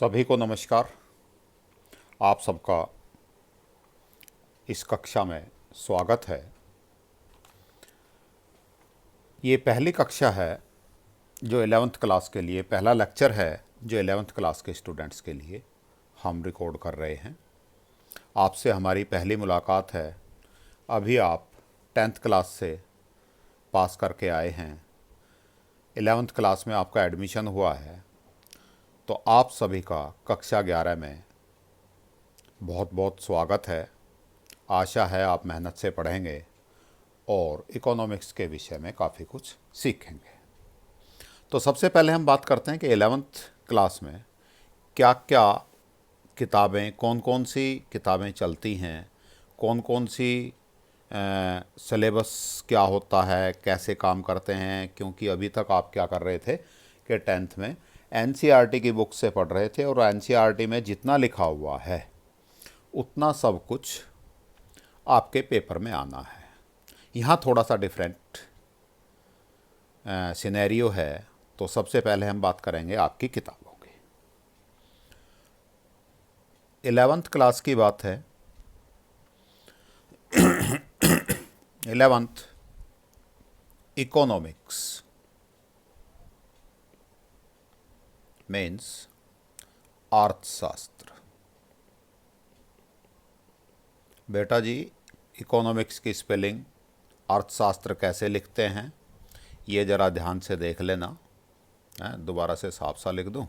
सभी को नमस्कार। आप सबका इस कक्षा में स्वागत है। ये पहली कक्षा है जो 11th क्लास के लिए, पहला लेक्चर है जो 11th क्लास के स्टूडेंट्स के लिए हम रिकॉर्ड कर रहे हैं। आपसे हमारी पहली मुलाकात है। अभी आप 10th क्लास से पास करके आए हैं, 11th क्लास में आपका एडमिशन हुआ है, तो आप सभी का कक्षा 11 में बहुत बहुत स्वागत है। आशा है आप मेहनत से पढ़ेंगे और इकोनॉमिक्स के विषय में काफ़ी कुछ सीखेंगे। तो सबसे पहले हम बात करते हैं कि 11th क्लास में क्या क्या किताबें, कौन कौन सी किताबें चलती हैं, कौन कौन सी सिलेबस क्या होता है, कैसे काम करते हैं। क्योंकि अभी तक आप क्या कर रहे थे कि 10th में एनसीईआरटी की बुक से पढ़ रहे थे और एनसीईआरटी में जितना लिखा हुआ है उतना सब कुछ आपके पेपर में आना है। यहाँ थोड़ा सा डिफरेंट सिनेरियो है। तो सबसे पहले हम बात करेंगे आपकी किताबों की। 11th क्लास की बात है। 11th इकोनॉमिक्स मीन्स अर्थशास्त्र। बेटा जी, इकोनॉमिक्स की स्पेलिंग अर्थशास्त्र कैसे लिखते हैं ये ज़रा ध्यान से देख लेना। दोबारा से साफ सा लिख दूं,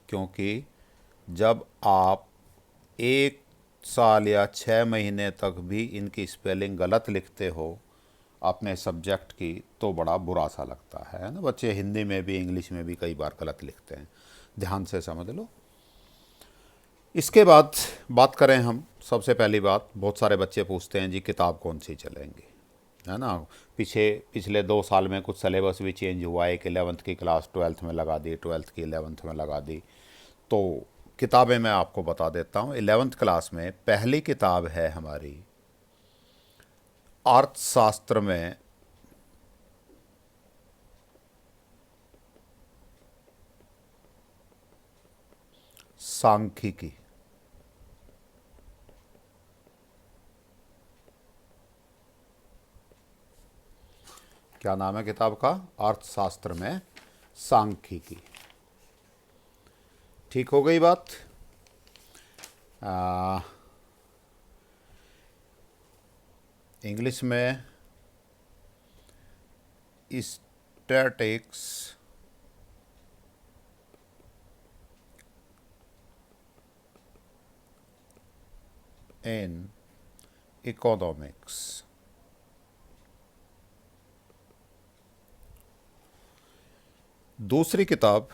क्योंकि जब आप 1 साल या 6 महीने तक भी इनकी स्पेलिंग गलत लिखते हो अपने सब्जेक्ट की, तो बड़ा बुरा सा लगता है ना। बच्चे हिंदी में भी इंग्लिश में भी कई बार गलत लिखते हैं, ध्यान से समझ लो। इसके बाद बात करें हम, सबसे पहली बात, बहुत सारे बच्चे पूछते हैं जी किताब कौन सी चलेंगी, है ना। पिछले 2 साल में कुछ सिलेबस भी चेंज हुआ है कि 11th की क्लास 12th में लगा दी, 12th की 11th में लगा दी। तो किताबें मैं आपको बता देता हूँ। 11th क्लास में पहली किताब है हमारी अर्थशास्त्र में सांख्यिकी। क्या नाम है किताब का? अर्थशास्त्र में सांख्यिकी। ठीक हो गई बात। इंग्लिश में स्टैटिक्स इन इकोनॉमिक्स। दूसरी किताब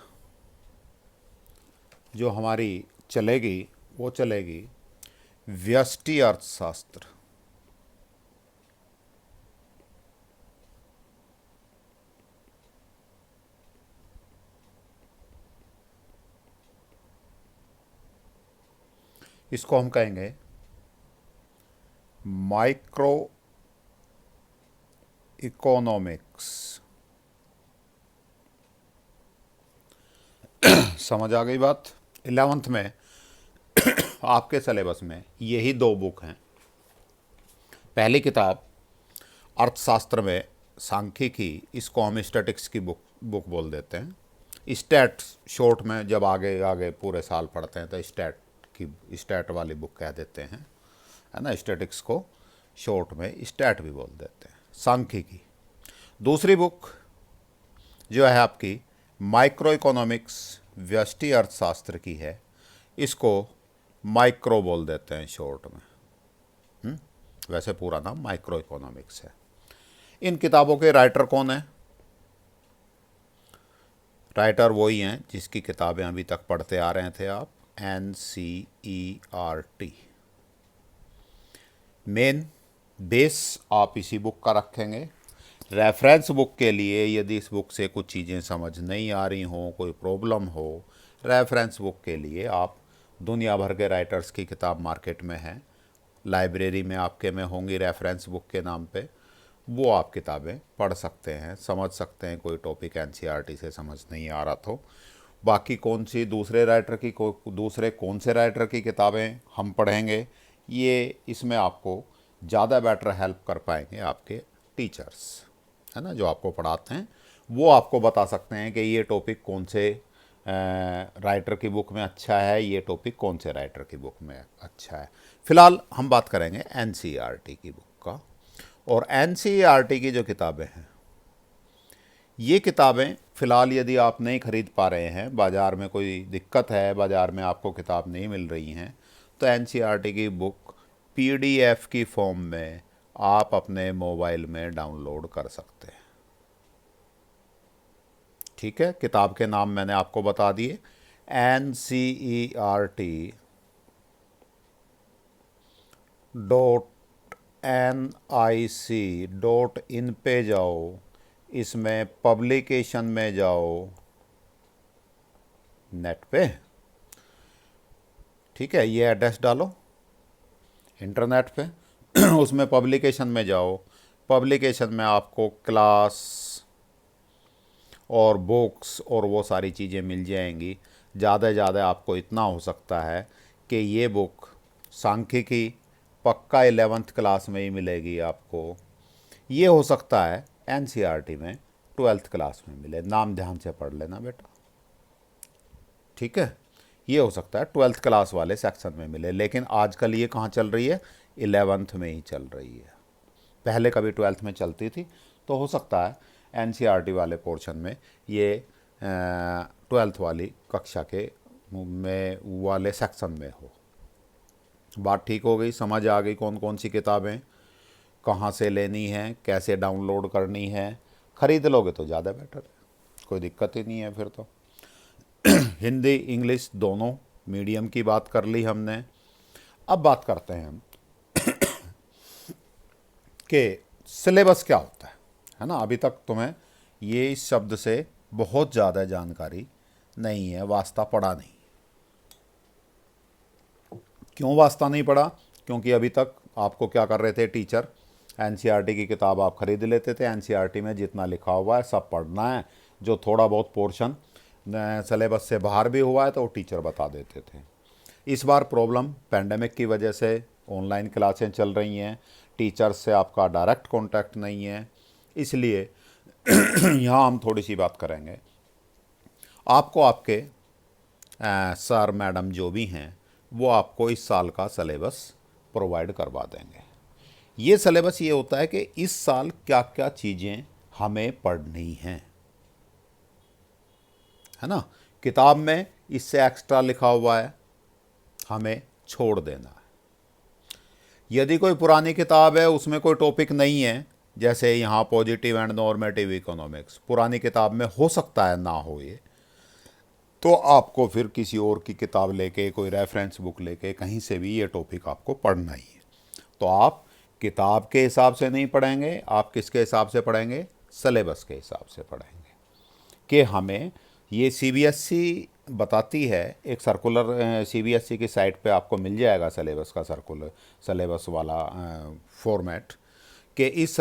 जो हमारी चलेगी वो चलेगी व्यष्टि अर्थशास्त्र। इसको हम कहेंगे माइक्रो इकोनॉमिक्स। समझ आ गई बात। 11th में आपके सिलेबस में यही 2 बुक हैं। पहली किताब अर्थशास्त्र में सांख्यिकी, इसको हम स्टैटिक्स की बुक बोल देते हैं। स्टैट शॉर्ट में जब आगे आगे पूरे साल पढ़ते हैं तो स्टैट वाली बुक कह देते हैं, है ना। स्टैटिक्स को शॉर्ट में स्टैट भी बोल देते हैं, सांख्यिकी। दूसरी बुक जो है आपकी माइक्रो इकोनॉमिक्स, व्यष्टि अर्थशास्त्र की है। इसको माइक्रो बोल देते हैं शॉर्ट में। वैसे पूरा नाम माइक्रो इकोनॉमिक्स है। इन किताबों के राइटर कौन है? राइटर वही हैं जिसकी किताबें अभी तक पढ़ते आ रहे थे आप, NCERT। मेन बेस आप इसी बुक का रखेंगे। रेफरेंस बुक के लिए यदि इस बुक से कुछ चीज़ें समझ नहीं आ रही हों, कोई प्रॉब्लम हो, रेफरेंस बुक के लिए आप दुनिया भर के राइटर्स की किताब मार्केट में है, लाइब्रेरी में आपके में होंगी रेफरेंस बुक के नाम पे, वो आप किताबें पढ़ सकते हैं, समझ सकते हैं। कोई टॉपिक एनसीईआरटी से समझ नहीं आ रहा तो बाकी कौन सी दूसरे कौन से राइटर की किताबें हम पढ़ेंगे, ये इसमें आपको ज़्यादा बेटर हेल्प कर पाएंगे आपके टीचर्स, है ना, जो आपको पढ़ाते हैं। वो आपको बता सकते हैं कि ये टॉपिक कौन से राइटर की बुक में अच्छा है, ये टॉपिक कौन से राइटर की बुक में अच्छा है। फ़िलहाल हम बात करेंगे एनसीईआरटी की बुक का। और एनसीईआरटी की जो किताबें हैं, ये किताबें फ़िलहाल यदि आप नहीं ख़रीद पा रहे हैं, बाज़ार में कोई दिक्कत है, बाज़ार में आपको किताब नहीं मिल रही हैं, तो एनसीईआरटी की बुक पीडीएफ की फॉर्म में आप अपने मोबाइल में डाउनलोड कर सकते हैं। ठीक है, किताब के नाम मैंने आपको बता दिए। NCERT.NIC.in पे जाओ, इसमें पब्लिकेशन में जाओ नेट पे, ठीक है, ये एड्रेस डालो इंटरनेट पे उसमें पब्लिकेशन में जाओ, पब्लिकेशन में आपको क्लास और बुक्स और वो सारी चीज़ें मिल जाएंगी। ज़्यादा से ज़्यादा आपको इतना हो सकता है कि ये बुक सांख्यिकी पक्का 11th क्लास में ही मिलेगी आपको। ये हो सकता है एनसीईआरटी में 12th क्लास में मिले, नाम ध्यान से पढ़ लेना बेटा, ठीक है। ये हो सकता है 12th क्लास वाले सेक्शन में मिले, लेकिन आजकल ये कहाँ चल रही है, 11th में ही चल रही है। पहले कभी 12th में चलती थी, तो हो सकता है एनसीईआरटी वाले पोर्शन में ये 12th वाली कक्षा के में वाले सेक्शन में हो। बात ठीक हो गई, समझ आ गई कौन कौन सी किताबें कहाँ से लेनी है, कैसे डाउनलोड करनी है। ख़रीद लोगे तो ज़्यादा बेटर है, कोई दिक्कत ही नहीं है फिर तो। हिंदी इंग्लिश दोनों मीडियम की बात कर ली हमने। अब बात करते हैं हम कि सिलेबस क्या होता है ना। अभी तक तुम्हें ये इस शब्द से बहुत ज़्यादा जानकारी नहीं है, वास्ता पड़ा नहीं। क्यों वास्ता नहीं पड़ा? क्योंकि अभी तक आपको क्या कर रहे थे टीचर, एनसीईआरटी की किताब आप खरीद लेते थे, एनसीईआरटी में जितना लिखा हुआ है सब पढ़ना है, जो थोड़ा बहुत पोर्शन सिलेबस से बाहर भी हुआ है तो वो टीचर बता देते थे। इस बार प्रॉब्लम पैंडेमिक की वजह से ऑनलाइन क्लासें चल रही हैं, टीचर्स से आपका डायरेक्ट कांटेक्ट नहीं है, इसलिए यहाँ हम थोड़ी सी बात करेंगे। आपको आपके सर मैडम जो भी हैं वो आपको इस साल का सिलेबस प्रोवाइड करवा देंगे। ये सिलेबस ये होता है कि इस साल क्या क्या चीज़ें हमें पढ़नी हैं, है ना। किताब में इससे एक्स्ट्रा लिखा हुआ है, हमें छोड़ देना है। यदि कोई पुरानी किताब है उसमें कोई टॉपिक नहीं है, जैसे यहाँ पॉजिटिव एंड नॉर्मेटिव इकोनॉमिक्स पुरानी किताब में हो सकता है ना हो ये, तो आपको फिर किसी और की किताब लेके, कोई रेफरेंस बुक लेके कहीं से भी ये टॉपिक आपको पढ़ना ही है। तो आप किताब के हिसाब से नहीं पढ़ेंगे, आप किसके हिसाब से पढ़ेंगे, सिलेबस के हिसाब से पढ़ेंगे। कि हमें ये सीबीएसई बताती है, एक सर्कुलर सीबीएसई की साइट पे आपको मिल जाएगा सिलेबस का सर्कुलर, सिलेबस वाला फॉर्मेट, कि इस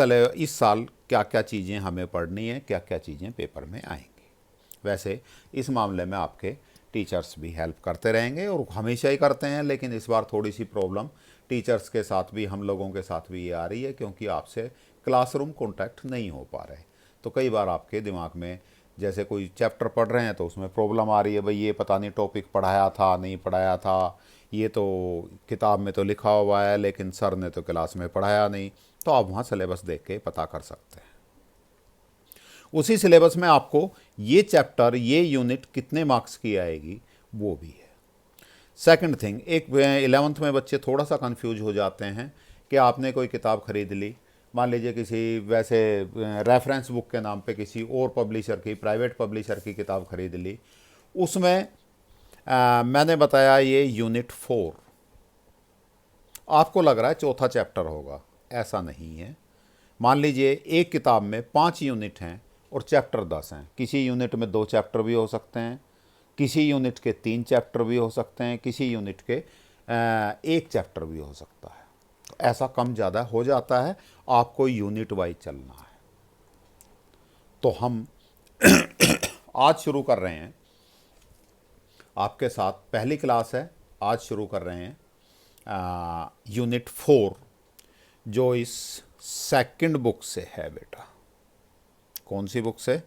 साल क्या क्या चीज़ें हमें पढ़नी है, क्या क्या चीज़ें पेपर में आएंगी। वैसे इस मामले में आपके टीचर्स भी हेल्प करते रहेंगे और हमेशा ही करते हैं, लेकिन इस बार थोड़ी सी प्रॉब्लम टीचर्स के साथ भी, हम लोगों के साथ भी ये आ रही है, क्योंकि आपसे क्लासरूम कॉन्टैक्ट नहीं हो पा रहे। तो कई बार आपके दिमाग में जैसे कोई चैप्टर पढ़ रहे हैं तो उसमें प्रॉब्लम आ रही है, भाई ये पता नहीं टॉपिक पढ़ाया था नहीं पढ़ाया था, ये तो किताब में तो लिखा हुआ है लेकिन सर ने तो क्लास में पढ़ाया नहीं। तो आप वहाँ सिलेबस देख के पता कर सकते हैं। उसी सिलेबस में आपको ये चैप्टर, ये यूनिट कितने मार्क्स की आएगी वो भी है। सेकंड थिंग, एक 11th में बच्चे थोड़ा सा कंफ्यूज हो जाते हैं कि आपने कोई किताब खरीद ली, मान लीजिए किसी वैसे रेफरेंस बुक के नाम पे किसी और पब्लिशर की, प्राइवेट पब्लिशर की किताब खरीद ली, उसमें मैंने बताया ये यूनिट 4, आपको लग रहा है चौथा चैप्टर होगा, ऐसा नहीं है। मान लीजिए एक किताब में 5 यूनिट हैं और चैप्टर 10 हैं, किसी यूनिट में 2 चैप्टर भी हो सकते हैं, किसी यूनिट के 3 चैप्टर भी हो सकते हैं, किसी यूनिट के 1 चैप्टर भी हो सकता है। तो ऐसा कम ज़्यादा हो जाता है, आपको यूनिट वाइज चलना है। तो हम आज शुरू कर रहे हैं आपके साथ पहली क्लास है, आज शुरू कर रहे हैं यूनिट 4, जो इस सेकंड बुक से है बेटा। कौन सी बुक से?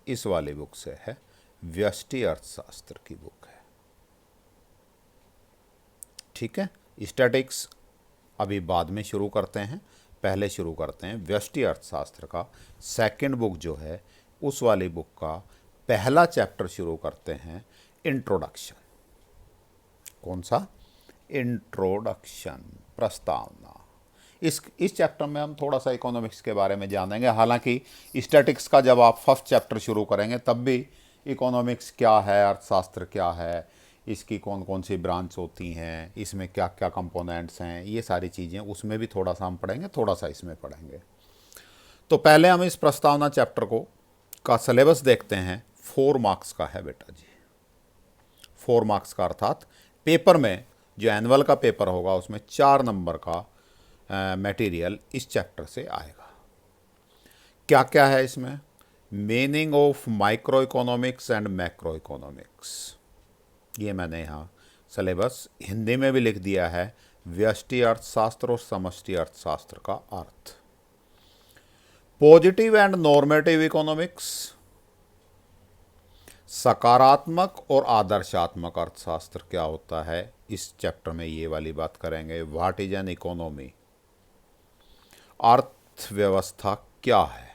इस वाली बुक से है, व्यष्टि अर्थशास्त्र की बुक है। ठीक है, स्टैटिक्स अभी बाद में शुरू करते हैं, पहले शुरू करते हैं व्यष्टि अर्थशास्त्र का सेकंड बुक जो है, उस वाली बुक का पहला चैप्टर शुरू करते हैं, इंट्रोडक्शन। कौन सा? इंट्रोडक्शन, प्रस्तावना। इस चैप्टर में हम थोड़ा सा इकोनॉमिक्स के बारे में जानेंगे। हालांकि स्टैटिक्स का जब आप फर्स्ट चैप्टर शुरू करेंगे तब भी इकोनॉमिक्स क्या है, अर्थशास्त्र क्या है, इसकी कौन कौन सी ब्रांच होती हैं, इसमें क्या क्या कंपोनेंट्स हैं, ये सारी चीज़ें उसमें भी थोड़ा सा हम पढ़ेंगे, थोड़ा सा इसमें पढ़ेंगे। तो पहले हम इस प्रस्तावना चैप्टर को का सिलेबस देखते हैं। 4 मार्क्स का है बेटा जी। 4 मार्क्स का अर्थात पेपर में, जो एनुअल का पेपर होगा उसमें 4 नंबर का मटेरियल इस चैप्टर से आएगा। क्या क्या है इसमें? Meaning of micro economics and macro economics, ये मैंने यहाँ सिलेबस हिंदी में भी लिख दिया है। व्यष्टि अर्थशास्त्र और समष्टि अर्थशास्त्र का अर्थ। पॉजिटिव एंड नॉर्मेटिव इकोनॉमिक्स, सकारात्मक और आदर्शात्मक अर्थशास्त्र क्या होता है, इस चैप्टर में ये वाली बात करेंगे। व्हाट इज एन इकोनॉमी, अर्थव्यवस्था क्या है।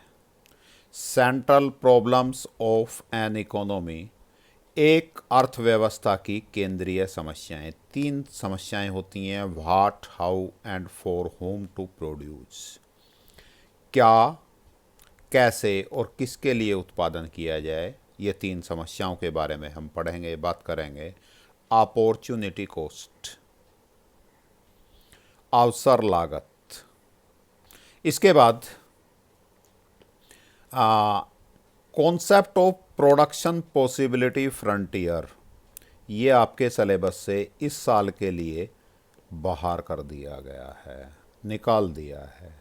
Central problems of an economy, एक अर्थव्यवस्था की केंद्रीय समस्याएं। 3 समस्याएं होती हैं, what, how and for whom to produce. क्या, कैसे और किसके लिए उत्पादन किया जाए, ये 3 समस्याओं के बारे में हम पढ़ेंगे, बात करेंगे। अपॉर्चुनिटी कॉस्ट, अवसर लागत। इसके बाद concept of production possibility frontier, ये आपके सिलेबस से इस साल के लिए बाहर कर दिया गया है, निकाल दिया है।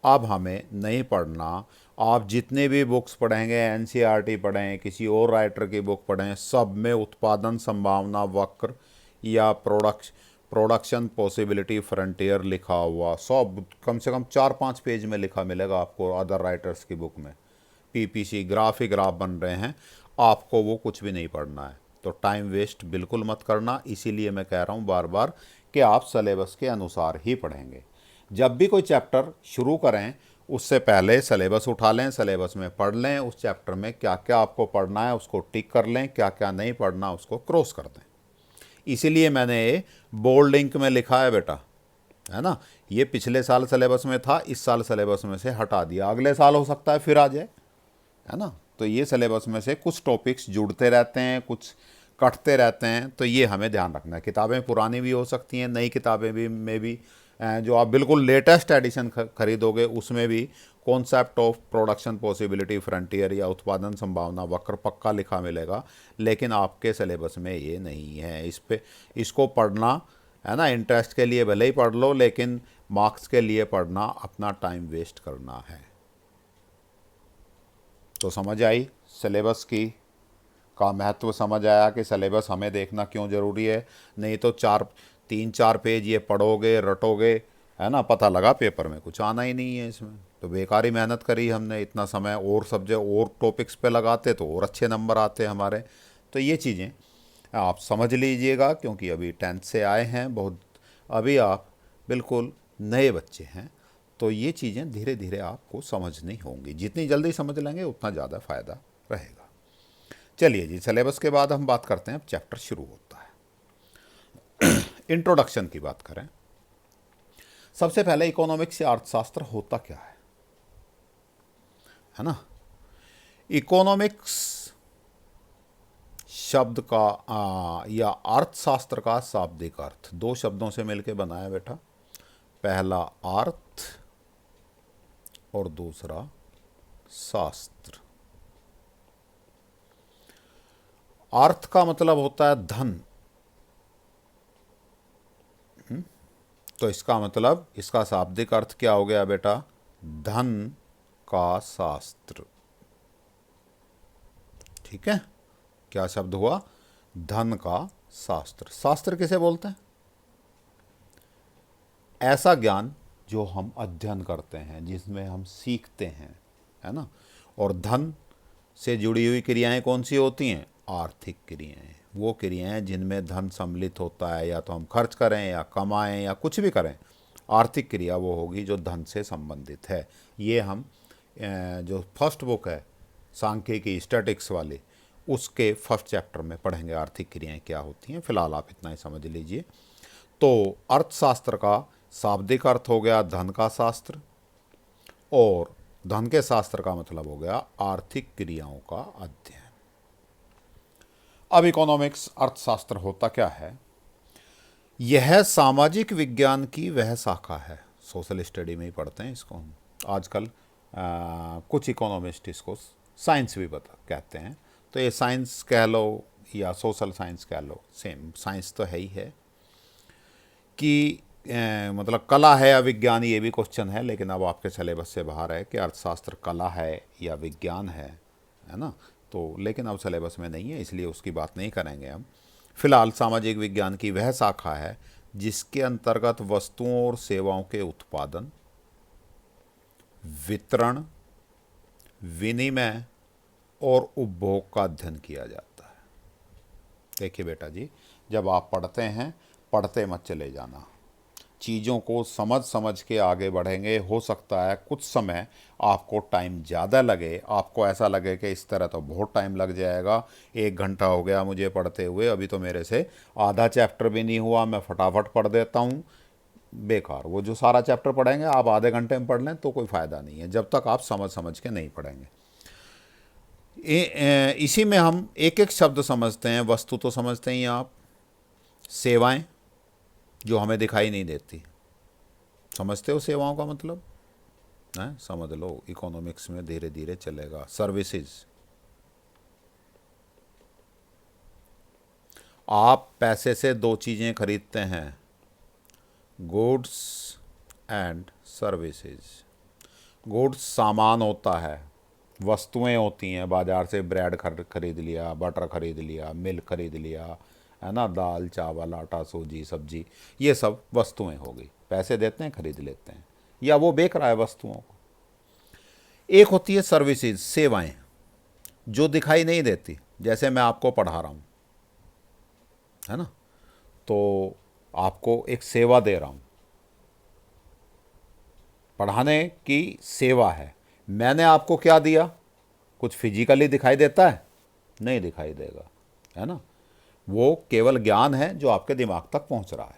अब हमें नहीं पढ़ना। आप जितने भी बुक्स पढ़ेंगे, एनसीईआरटी पढ़ें, किसी और राइटर की बुक पढ़ें, सब में उत्पादन संभावना वक्र या प्रोडक्शन पॉसिबिलिटी फ्रंटियर लिखा हुआ, सब कम से कम 4-5 पेज में लिखा मिलेगा आपको अदर राइटर्स की बुक में। पीपीसी ग्राफ ही ग्राफ बन रहे हैं, आपको वो कुछ भी नहीं पढ़ना है। तो टाइम वेस्ट बिल्कुल मत करना। इसीलिए मैं कह रहा हूँ बार बार कि आप सिलेबस के अनुसार ही पढ़ेंगे। जब भी कोई चैप्टर शुरू करें उससे पहले सिलेबस उठा लें, सिलेबस में पढ़ लें, उस चैप्टर में क्या क्या आपको पढ़ना है उसको टिक कर लें, क्या क्या नहीं पढ़ना उसको क्रॉस कर दें। इसीलिए मैंने ये बोल्ड इंक में लिखा है बेटा, है ना। ये पिछले साल सिलेबस में था, इस साल सिलेबस में से हटा दिया, अगले साल हो सकता है फिर आ जाए, है ना। तो ये सिलेबस में से कुछ टॉपिक्स जुड़ते रहते हैं, कुछ कटते रहते हैं, तो ये हमें ध्यान रखना है। किताबें पुरानी भी हो सकती हैं, नई किताबें भी में भी जो आप बिल्कुल लेटेस्ट एडिशन खरीदोगे उसमें भी concept of production possibility frontier या उत्पादन संभावना वक्र पक्का लिखा मिलेगा। लेकिन आपके सिलेबस में ये नहीं है। इसको पढ़ना, है ना, इंटरेस्ट के लिए भले ही पढ़ लो, लेकिन मार्क्स के लिए पढ़ना, अपना टाइम वेस्ट करना है। तो समझ आई सिलेबस की का महत्व, समझ आया कि सिलेबस हमें देखना क्यों ज़रूरी है। नहीं तो 3-4 पेज ये पढ़ोगे, रटोगे, है ना, पता लगा पेपर में कुछ आना ही नहीं है इसमें, तो बेकार ही मेहनत करी हमने इतना समय। और सब्जेक्ट और टॉपिक्स पे लगाते तो और अच्छे नंबर आते हमारे। तो ये चीज़ें आप समझ लीजिएगा, क्योंकि अभी 10th से आए हैं, बहुत अभी आप बिल्कुल नए बच्चे हैं, तो ये चीज़ें धीरे धीरे आपको समझनी होंगी। जितनी जल्दी समझ लेंगे उतना ज़्यादा फ़ायदा रहेगा। चलिए जी, सिलेबस के बाद हम बात करते हैं, अब चैप्टर शुरू होता है। इंट्रोडक्शन की बात करें, सबसे पहले इकोनॉमिक्स या अर्थशास्त्र होता क्या है ना। इकोनॉमिक्स शब्द का या अर्थशास्त्र का शाब्दिक अर्थ 2 शब्दों से मिलकर बना है बेटा। पहला अर्थ और दूसरा शास्त्र। अर्थ का मतलब होता है धन, तो इसका मतलब, इसका शाब्दिक अर्थ क्या हो गया बेटा? धन का शास्त्र। ठीक है, क्या शब्द हुआ? धन का शास्त्र। शास्त्र किसे बोलते हैं? ऐसा ज्ञान जो हम अध्ययन करते हैं, जिसमें हम सीखते हैं, है ना। और धन से जुड़ी हुई क्रियाएं कौन सी होती हैं? आर्थिक क्रियाएं। वो क्रियाएं जिनमें धन सम्मिलित होता है, या तो हम खर्च करें या कमाएं या कुछ भी करें, आर्थिक क्रिया वो होगी जो धन से संबंधित है। ये हम जो फर्स्ट बुक है सांख्यिकी स्टैटिक्स वाली, उसके फर्स्ट चैप्टर में पढ़ेंगे आर्थिक क्रियाएं क्या होती हैं। फिलहाल आप इतना ही समझ लीजिए। तो अर्थशास्त्र का शाब्दिक अर्थ हो गया धन का शास्त्र, और धन के शास्त्र का मतलब हो गया आर्थिक क्रियाओं का अध्ययन। अब इकोनॉमिक्स अर्थशास्त्र होता क्या है? यह सामाजिक विज्ञान की वह शाखा है, सोशल स्टडी में ही पढ़ते हैं इसको हम आजकल। कुछ इकोनॉमिस्ट इसको साइंस भी कहते हैं। तो ये साइंस कह लो या सोशल साइंस कह लो, सेम साइंस तो है ही है। कि मतलब कला है या विज्ञान, ये भी क्वेश्चन है, लेकिन अब आपके सिलेबस से बाहर है कि अर्थशास्त्र कला है या विज्ञान है ना। तो लेकिन अब सिलेबस में नहीं है, इसलिए उसकी बात नहीं करेंगे हम। फिलहाल सामाजिक विज्ञान की वह शाखा है जिसके अंतर्गत वस्तुओं और सेवाओं के उत्पादन, वितरण, विनिमय और उपभोग का अध्ययन किया जाता है। देखिए बेटा जी, जब आप पढ़ते हैं, पढ़ते मत चले जाना, चीज़ों को समझ समझ के आगे बढ़ेंगे। हो सकता है कुछ समय आपको टाइम ज़्यादा लगे, आपको ऐसा लगे कि इस तरह तो बहुत टाइम लग जाएगा, 1 घंटा हो गया मुझे पढ़ते हुए, अभी तो मेरे से आधा चैप्टर भी नहीं हुआ, मैं फटाफट पढ़ देता हूँ। बेकार। वो जो सारा चैप्टर पढ़ेंगे आप आधे घंटे में पढ़ लें तो कोई फ़ायदा नहीं है, जब तक आप समझ समझ के नहीं पढ़ेंगे। इसी में हम एक एक शब्द समझते हैं। वस्तु तो समझते ही आप, सेवाएं जो हमें दिखाई नहीं देती, समझते हो सेवाओं का मतलब है? समझ लो, इकोनॉमिक्स में धीरे धीरे चलेगा। सर्विसेज, आप पैसे से 2 चीज़ें खरीदते हैं, गुड्स एंड सर्विसेज। गुड्स सामान होता है, वस्तुएं होती हैं, बाज़ार से ब्रेड खरीद लिया, बटर खरीद लिया, मिल्क खरीद लिया, है ना, दाल चावल आटा सूजी सब्जी, ये सब वस्तुएं हो गई। पैसे देते हैं, खरीद लेते हैं, या वो बेच रहा है वस्तुओं को। एक होती है सर्विसेज, सेवाएं, जो दिखाई नहीं देती, जैसे मैं आपको पढ़ा रहा हूँ, है ना, तो आपको एक सेवा दे रहा हूँ, पढ़ाने की सेवा है। मैंने आपको क्या दिया? कुछ फिजिकली दिखाई देता है? नहीं दिखाई देगा, है ना। वो केवल ज्ञान है जो आपके दिमाग तक पहुंच रहा है।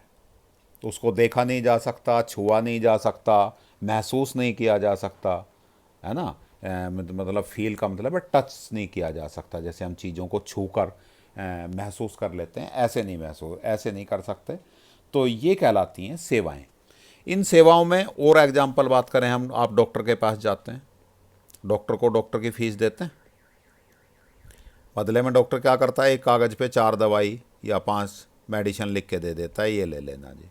तो उसको देखा नहीं जा सकता, छुआ नहीं जा सकता, महसूस नहीं किया जा सकता, है ना। मतलब फील का मतलब है टच नहीं किया जा सकता। जैसे हम चीज़ों को छू कर महसूस कर लेते हैं, ऐसे नहीं कर सकते। तो ये कहलाती हैं सेवाएं। इन सेवाओं में और एग्जाम्पल बात करें हम, आप डॉक्टर के पास जाते हैं, डॉक्टर को डॉक्टर की फीस देते हैं, बदले में डॉक्टर क्या करता है? एक कागज़ पे 4 दवाई या 5 मेडिसिन लिख के दे देता है, ये ले लेना जी।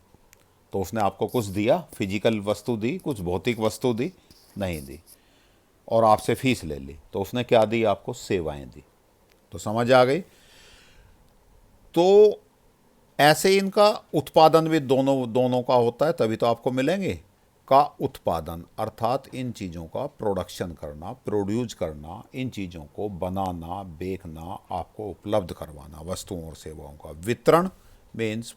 तो उसने आपको कुछ दिया, फिजिकल वस्तु दी, कुछ भौतिक वस्तु दी? नहीं दी, और आपसे फीस ले ली। तो उसने क्या दी? आपको सेवाएं दी। तो समझ आ गई। तो ऐसे इनका उत्पादन भी दोनों का होता है, तभी तो आपको मिलेंगे। का उत्पादन अर्थात इन चीज़ों का प्रोडक्शन करना, प्रोड्यूस करना, इन चीज़ों को बनाना, बेचना, आपको उपलब्ध करवाना, वस्तुओं और सेवाओं का। वितरण मीन्स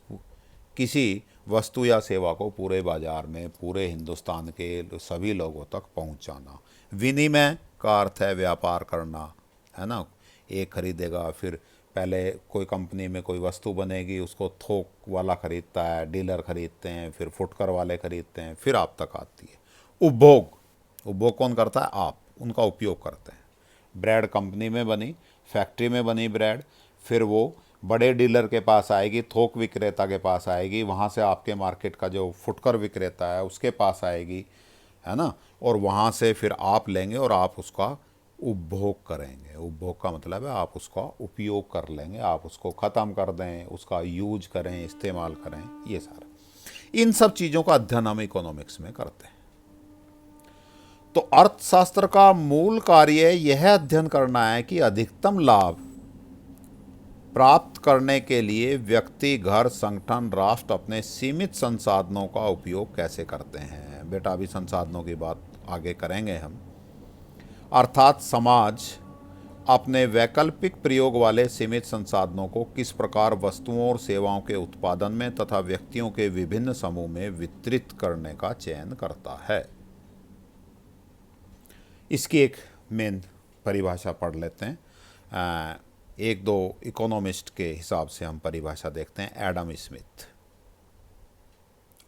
किसी वस्तु या सेवा को पूरे बाजार में, पूरे हिंदुस्तान के सभी लोगों तक पहुंचाना। विनिमय का अर्थ है व्यापार करना, है ना। एक खरीदेगा, फिर पहले कोई कंपनी में कोई वस्तु बनेगी, उसको थोक वाला खरीदता है, डीलर खरीदते हैं, फिर फुटकर वाले खरीदते हैं, फिर आप तक आती है। उपभोग कौन करता है? आप उनका उपयोग करते हैं। ब्रेड कंपनी में बनी, फैक्ट्री में बनी ब्रेड, फिर वो बड़े डीलर के पास आएगी, थोक विक्रेता के पास आएगी, वहाँ से आपके मार्केट का जो फुटकर विक्रेता है उसके पास आएगी, है ना। और वहाँ से फिर आप लेंगे और आप उसका उपभोग करेंगे। उपभोग का मतलब है आप उसका उपयोग कर लेंगे, आप उसको ख़त्म कर दें, उसका यूज करें, इस्तेमाल करें, ये सारा। इन सब चीज़ों का अध्ययन हम इकोनॉमिक्स में करते हैं। तो अर्थशास्त्र का मूल कार्य यह अध्ययन करना है कि अधिकतम लाभ प्राप्त करने के लिए व्यक्ति, घर, संगठन, राष्ट्र अपने सीमित संसाधनों का उपयोग कैसे करते हैं। बेटा अभी संसाधनों की बात आगे करेंगे हम। अर्थात समाज अपने वैकल्पिक प्रयोग वाले सीमित संसाधनों को किस प्रकार वस्तुओं और सेवाओं के उत्पादन में तथा व्यक्तियों के विभिन्न समूह में वितरित करने का चयन करता है। इसकी एक मेन परिभाषा पढ़ लेते हैं। एक दो इकोनॉमिस्ट के हिसाब से हम परिभाषा देखते हैं। एडम स्मिथ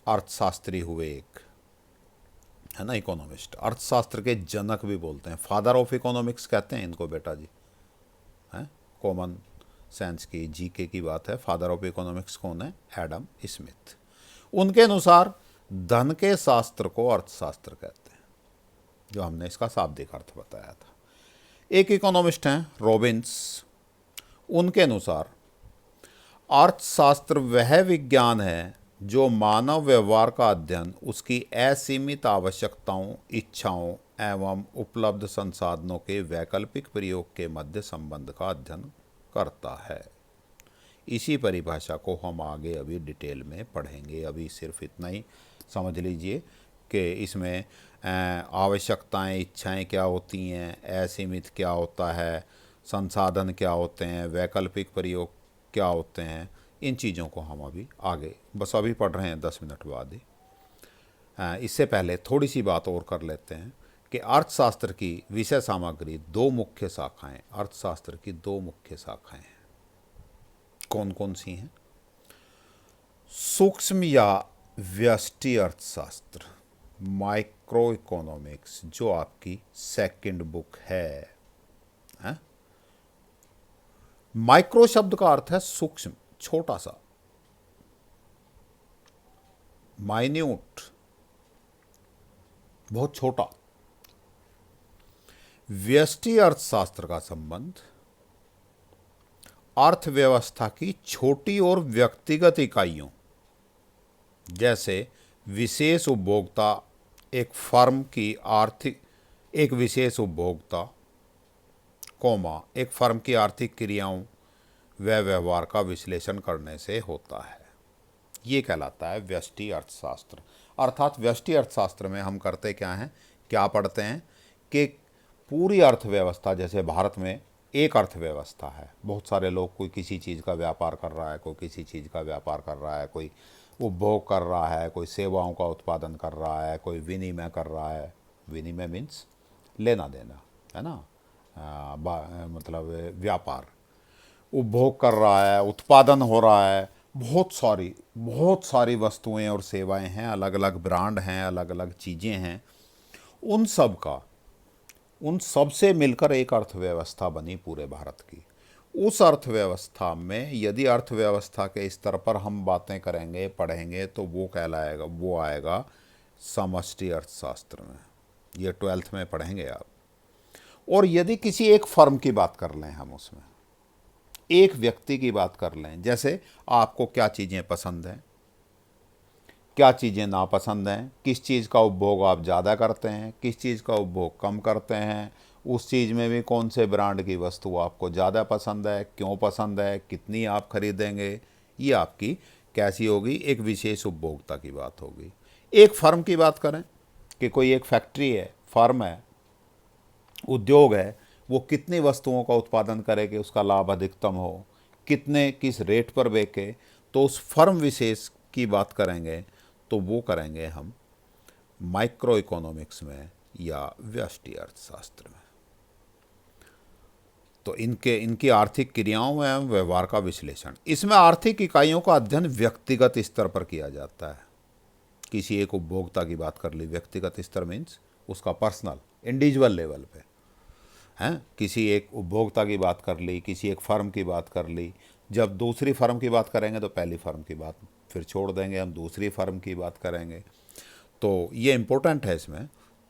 अर्थशास्त्री हुए एक, है ना, इकोनॉमिस्ट। अर्थशास्त्र के जनक भी बोलते हैं, फादर ऑफ इकोनॉमिक्स कहते हैं इनको बेटा जी, हैं। कॉमन सेंस की, जीके की बात है। फादर ऑफ इकोनॉमिक्स कौन है? Adam Smith. उनके अनुसार धन के शास्त्र को अर्थशास्त्र कहते हैं, जो हमने इसका शाब्दिक अर्थ बताया था। एक इकोनॉमिस्ट हैं रॉबिन्स, उनके अनुसार अर्थशास्त्र वह विज्ञान है जो मानव व्यवहार का अध्ययन, उसकी असीमित आवश्यकताओं, इच्छाओं एवं उपलब्ध संसाधनों के वैकल्पिक प्रयोग के मध्य संबंध का अध्ययन करता है। इसी परिभाषा को हम आगे अभी डिटेल में पढ़ेंगे। अभी सिर्फ इतना ही समझ लीजिए कि इसमें आवश्यकताएं, इच्छाएं क्या होती हैं, असीमित क्या होता है, संसाधन क्या होते हैं, वैकल्पिक प्रयोग क्या होते हैं। इन चीज़ों को हम अभी आगे बस अभी पढ़ रहे हैं, 10 मिनट बाद ही। इससे पहले थोड़ी सी बात और कर लेते हैं कि अर्थशास्त्र की विषय सामग्री दो मुख्य शाखाएं, अर्थशास्त्र की दो मुख्य शाखाएं हैं। कौन कौन सी हैं? सूक्ष्म या व्यष्टि अर्थशास्त्र, माइक्रो इकोनॉमिक्स, जो आपकी सेकंड बुक है। माइक्रो शब्द का अर्थ है सूक्ष्म, छोटा सा, माइन्यूट, बहुत छोटा। व्यष्टि अर्थशास्त्र का संबंध अर्थव्यवस्था की छोटी और व्यक्तिगत इकाइयों, जैसे विशेष उपभोक्ता, एक फर्म की आर्थिक, एक विशेष उपभोक्ता, एक फर्म की आर्थिक क्रियाओं व व्यवहार का विश्लेषण करने से होता है। ये कहलाता है व्यष्टि अर्थशास्त्र। अर्थात व्यष्टि अर्थशास्त्र में हम करते क्या हैं, क्या पढ़ते हैं कि पूरी अर्थव्यवस्था, जैसे भारत में एक अर्थव्यवस्था है, बहुत सारे लोग, कोई किसी चीज़ का व्यापार कर रहा है, कोई किसी चीज़ का व्यापार कर रहा है, कोई उपभोग कर रहा है, कोई सेवाओं का उत्पादन कर रहा है, कोई विनिमय कर रहा है। विनिमय मीन्स लेना देना, है ना, मतलब व्यापार। उपभोग कर रहा है, उत्पादन हो रहा है, बहुत सारी वस्तुएं और सेवाएं हैं, अलग अलग ब्रांड हैं, अलग अलग चीज़ें हैं। उन सब से मिलकर एक अर्थव्यवस्था बनी पूरे भारत की। उस अर्थव्यवस्था में यदि अर्थव्यवस्था के स्तर पर हम बातें करेंगे, पढ़ेंगे, तो वो कहलाएगा, वो आएगा समष्टि अर्थशास्त्र में। ये 12th में पढ़ेंगे आप। और यदि किसी एक फर्म की बात कर लें, हम उसमें एक व्यक्ति की बात कर लें, जैसे आपको क्या चीज़ें पसंद हैं, क्या चीज़ें नापसंद हैं, किस चीज़ का उपभोग आप ज़्यादा करते हैं, किस चीज़ का उपभोग कम करते हैं, उस चीज़ में भी कौन से ब्रांड की वस्तु आपको ज़्यादा पसंद है, क्यों पसंद है, कितनी आप खरीदेंगे, ये आपकी कैसी होगी, एक विशेष उपभोक्ता की बात होगी। एक फर्म की बात करें कि कोई एक फैक्ट्री है, फर्म है, उद्योग है, वो कितनी वस्तुओं का उत्पादन करे कि उसका लाभ अधिकतम हो, किस रेट पर बेचे, तो उस फर्म विशेष की बात करेंगे, तो वो करेंगे हम माइक्रो इकोनॉमिक्स में या व्यष्टि अर्थशास्त्र में। तो इनकी आर्थिक क्रियाओं एवं व्यवहार का विश्लेषण, इसमें आर्थिक इकाइयों का अध्ययन व्यक्तिगत स्तर पर किया जाता है। किसी एक उपभोक्ता की बात कर ली, व्यक्तिगत स्तर मीन्स उसका पर्सनल, इंडिविजुअल लेवल पे हैं। किसी एक उपभोक्ता की बात कर ली, किसी एक फर्म की बात कर ली। जब दूसरी फर्म की बात करेंगे तो पहली फर्म की बात फिर छोड़ देंगे, हम दूसरी फर्म की बात करेंगे। तो ये इम्पोर्टेंट है इसमें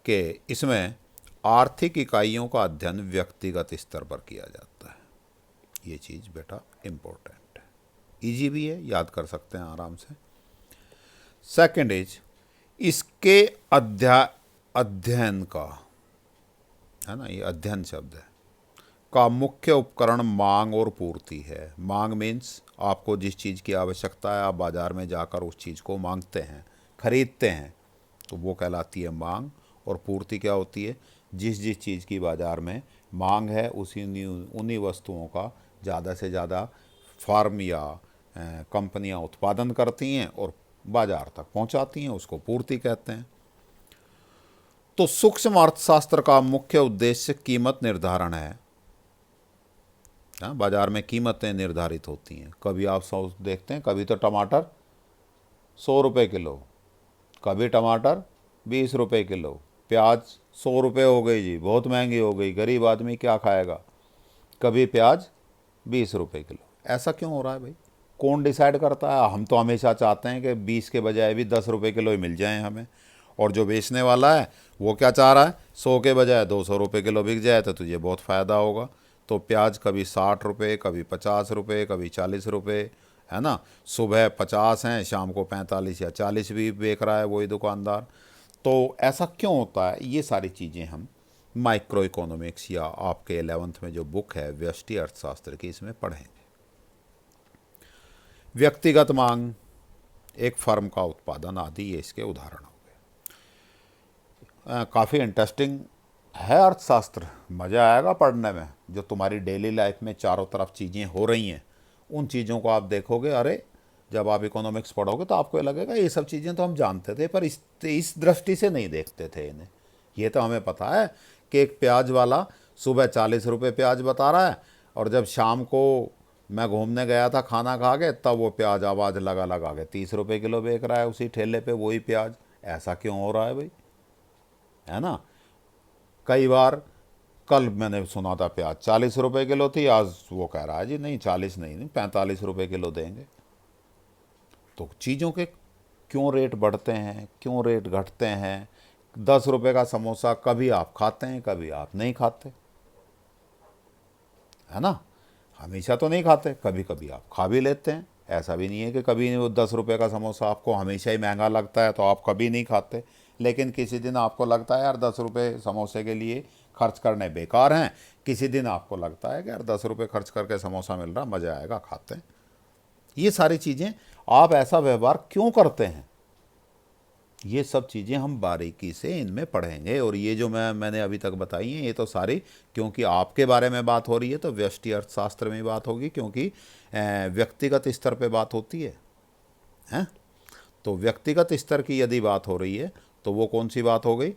कि इसमें आर्थिक इकाइयों का अध्ययन व्यक्तिगत स्तर पर किया जाता है। ये चीज़ बेटा इम्पोर्टेंट है, इजी भी है, याद कर सकते हैं आराम से। सेकंड इज इसके अध्ययन का, है ना, ये अध्ययन शब्द है, का मुख्य उपकरण मांग और पूर्ति है। मांग मीन्स आपको जिस चीज़ की आवश्यकता है आप बाज़ार में जाकर उस चीज़ को मांगते हैं, खरीदते हैं, तो वो कहलाती है मांग। और पूर्ति क्या होती है? जिस जिस चीज़ की बाज़ार में मांग है उन्हीं वस्तुओं का ज़्यादा से ज़्यादा फार्म या कंपनियां उत्पादन करती हैं और बाज़ार तक पहुंचाती हैं, उसको पूर्ति कहते हैं। तो सूक्ष्म अर्थशास्त्र का मुख्य उद्देश्य कीमत निर्धारण है। बाज़ार में कीमतें निर्धारित होती हैं। कभी आप देखते हैं, कभी तो टमाटर 100 रुपये किलो, कभी टमाटर 20 रुपये किलो, प्याज 100 रुपये हो गई जी, बहुत महंगी हो गई, गरीब आदमी क्या खाएगा। कभी प्याज 20 रुपये किलो। ऐसा क्यों हो रहा है भाई? कौन डिसाइड करता है? हम तो हमेशा चाहते हैं कि 20 के बजाय भी 10 रुपये किलो ही मिल जाए हमें। और जो बेचने वाला है वो क्या चाह रहा है? 100 के बजाय 200 रुपये किलो बिक जाए तो तुझे बहुत फ़ायदा होगा। तो प्याज कभी 60 रुपये, कभी 50 रुपये, कभी 40 रुपये, है ना। सुबह 50 हैं, शाम को 45 या 40 भी बेच रहा है वही दुकानदार। तो ऐसा क्यों होता है? ये सारी चीज़ें हम माइक्रो इकोनॉमिक्स या आपके 11th में जो बुक है व्यष्टि अर्थशास्त्र की, इसमें पढ़ेंगे। व्यक्तिगत मांग, एक फर्म का उत्पादन आदि, ये इसके उदाहरण हो गए। काफ़ी इंटरेस्टिंग है अर्थशास्त्र, मज़ा आएगा पढ़ने में। जो तुम्हारी डेली लाइफ में चारों तरफ चीज़ें हो रही हैं उन चीज़ों को आप देखोगे, अरे जब आप इकोनॉमिक्स पढ़ोगे तो आपको लगेगा ये सब चीज़ें तो हम जानते थे पर इस दृष्टि से नहीं देखते थे इन्हें। ये तो हमें पता है कि एक प्याज वाला सुबह 40 रुपये प्याज बता रहा है और जब शाम को मैं घूमने गया था खाना खा के तब वो प्याज आवाज़ लगा के 30 रुपये किलो बेच रहा है उसी ठेले पे वही प्याज। ऐसा क्यों हो रहा है भाई? है ना। कई बार कल मैंने सुना था प्याज 40 रुपये किलो थी, आज वो कह रहा है जी नहीं 40 नहीं 45 रुपये किलो देंगे। तो चीज़ों के क्यों रेट बढ़ते हैं, क्यों रेट घटते हैं? 10 रुपये का समोसा कभी आप खाते हैं, कभी आप नहीं खाते, है ना। हमेशा तो नहीं खाते, कभी कभी आप खा भी लेते हैं। ऐसा भी नहीं है कि कभी वो 10 रुपये का समोसा आपको हमेशा ही महंगा लगता है तो आप कभी नहीं खाते। लेकिन किसी दिन आपको लगता है यार 10 रुपये समोसे के लिए खर्च करने बेकार हैं, किसी दिन आपको लगता है कि यार 10 रुपये खर्च करके समोसा मिल रहा, मज़ा आएगा, खाते हैं। ये सारी चीज़ें, आप ऐसा व्यवहार क्यों करते हैं, ये सब चीज़ें हम बारीकी से इनमें पढ़ेंगे। और ये जो मैंने अभी तक बताई हैं ये तो सारी, क्योंकि आपके बारे में बात हो रही है तो व्यष्टि अर्थशास्त्र में बात होगी, क्योंकि व्यक्तिगत स्तर पे बात होती है, हैं। तो व्यक्तिगत स्तर की यदि बात हो रही है तो वो कौन सी बात हो गई?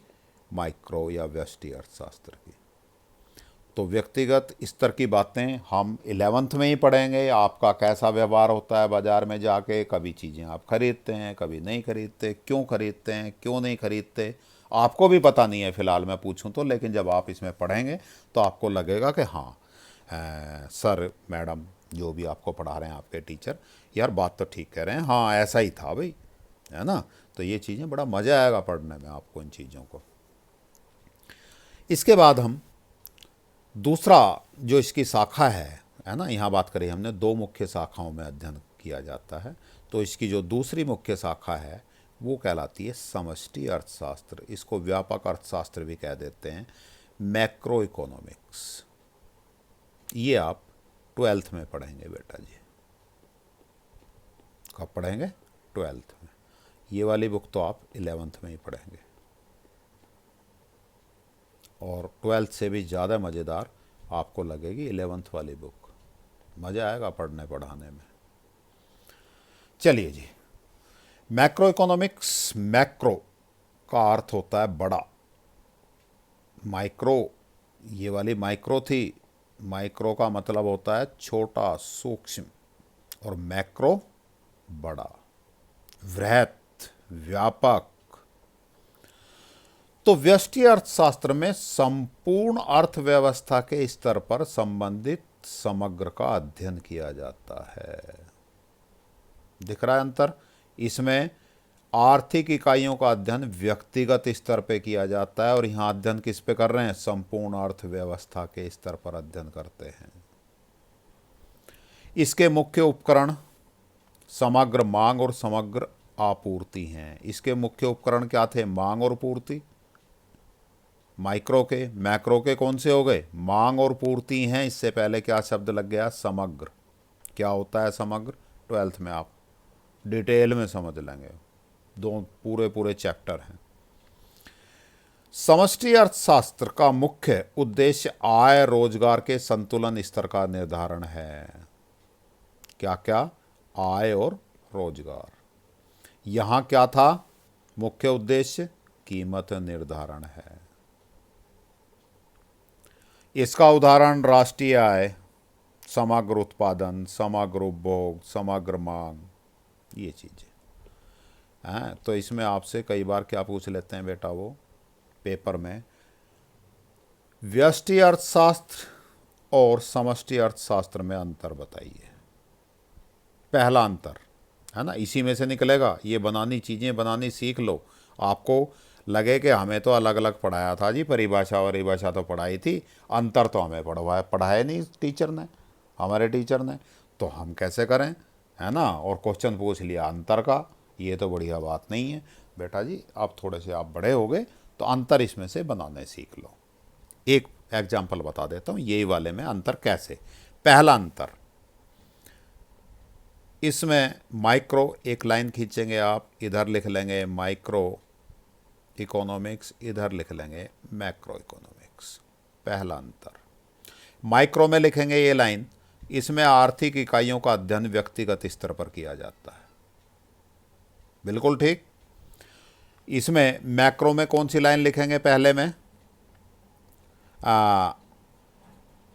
माइक्रो या व्यष्टि अर्थशास्त्र की। तो व्यक्तिगत स्तर की बातें हम 11th में ही पढ़ेंगे। आपका कैसा व्यवहार होता है बाज़ार में जाके, कभी चीज़ें आप खरीदते हैं, कभी नहीं खरीदते, क्यों खरीदते हैं, क्यों नहीं खरीदते, आपको भी पता नहीं है फ़िलहाल मैं पूछूं तो। लेकिन जब आप इसमें पढ़ेंगे तो आपको लगेगा कि हाँ सर मैडम जो भी आपको पढ़ा रहे हैं आपके टीचर, यार बात तो ठीक कह रहे हैं, हाँ ऐसा ही था भाई, है ना। तो ये चीज़ें बड़ा मज़ा आएगा पढ़ने में आपको इन चीज़ों को। इसके बाद हम दूसरा जो इसकी शाखा है ना, यहाँ बात करें हमने 2 मुख्य शाखाओं में अध्ययन किया जाता है। तो इसकी जो दूसरी मुख्य शाखा है वो कहलाती है समष्टि अर्थशास्त्र। इसको व्यापक अर्थशास्त्र भी कह देते हैं, मैक्रो इकोनॉमिक्स। ये आप 12th में पढ़ेंगे बेटा जी। कब पढ़ेंगे? 12th में। ये वाली बुक तो आप 11th में ही पढ़ेंगे। और 12th से भी ज़्यादा मज़ेदार आपको लगेगी 11th वाली बुक, मज़ा आएगा पढ़ने पढ़ाने में। चलिए जी, मैक्रो इकोनॉमिक्स, मैक्रो का अर्थ होता है बड़ा, माइक्रो ये वाली माइक्रो थी, माइक्रो का मतलब होता है छोटा सूक्ष्म, और मैक्रो बड़ा, वृहत, व्यापक। तो व्यष्टि अर्थशास्त्र में संपूर्ण अर्थव्यवस्था के स्तर पर संबंधित समग्र का अध्ययन किया जाता है। दिख रहा है अंतर? इसमें आर्थिक इकाइयों का अध्ययन व्यक्तिगत स्तर पे किया जाता है और यहाँ अध्ययन किस पे कर रहे हैं? संपूर्ण अर्थव्यवस्था के स्तर पर अध्ययन करते हैं। इसके मुख्य उपकरण समग्र मांग और समग्र आपूर्ति हैं। इसके मुख्य उपकरण क्या थे? मांग और पूर्ति। माइक्रो के, मैक्रो के कौन से हो गए? मांग और पूर्ति हैं। इससे पहले क्या शब्द लग गया? समग्र। क्या होता है समग्र? 12th में आप डिटेल में समझ लेंगे, दो पूरे पूरे चैप्टर हैं। समष्टि अर्थशास्त्र का मुख्य उद्देश्य आय रोजगार के संतुलन स्तर का निर्धारण है। क्या क्या? आय और रोजगार। यहां क्या था मुख्य उद्देश्य? कीमत निर्धारण है। इसका उदाहरण राष्ट्रीय आय, समग्र उत्पादन, समग्र उपभोग, समग्र मांग, ये चीज़ें हैं। तो इसमें आपसे कई बार क्या पूछ लेते हैं बेटा, वो पेपर में, व्यष्टि अर्थशास्त्र और समष्टि अर्थशास्त्र में अंतर बताइए। पहला अंतर है ना, इसी में से निकलेगा। ये बनानी चीज़ें बनानी सीख लो। आपको लगे कि हमें तो अलग अलग पढ़ाया था जी, परिभाषा वरिभाषा तो पढ़ाई थी, अंतर तो हमें पढ़ाया नहीं टीचर ने, हमारे टीचर ने, तो हम कैसे करें, है ना। और क्वेश्चन पूछ लिया अंतर का, ये तो बढ़िया बात नहीं है बेटा जी। आप थोड़े से आप बड़े हो गए तो अंतर इसमें से बनाने सीख लो। एक एग्जाम्पल बता देता हूँ यही वाले में अंतर कैसे। पहला अंतर, इसमें माइक्रो, एक लाइन खींचेंगे आप, इधर लिख लेंगे माइक्रो इकोनॉमिक्स, इधर लिख लेंगे मैक्रो इकोनॉमिक्स। पहला अंतर, माइक्रो में लिखेंगे ये लाइन, इसमें आर्थिक इकाइयों का अध्ययन व्यक्तिगत स्तर पर किया जाता है, बिल्कुल ठीक। इसमें मैक्रो में कौन सी लाइन लिखेंगे? पहले में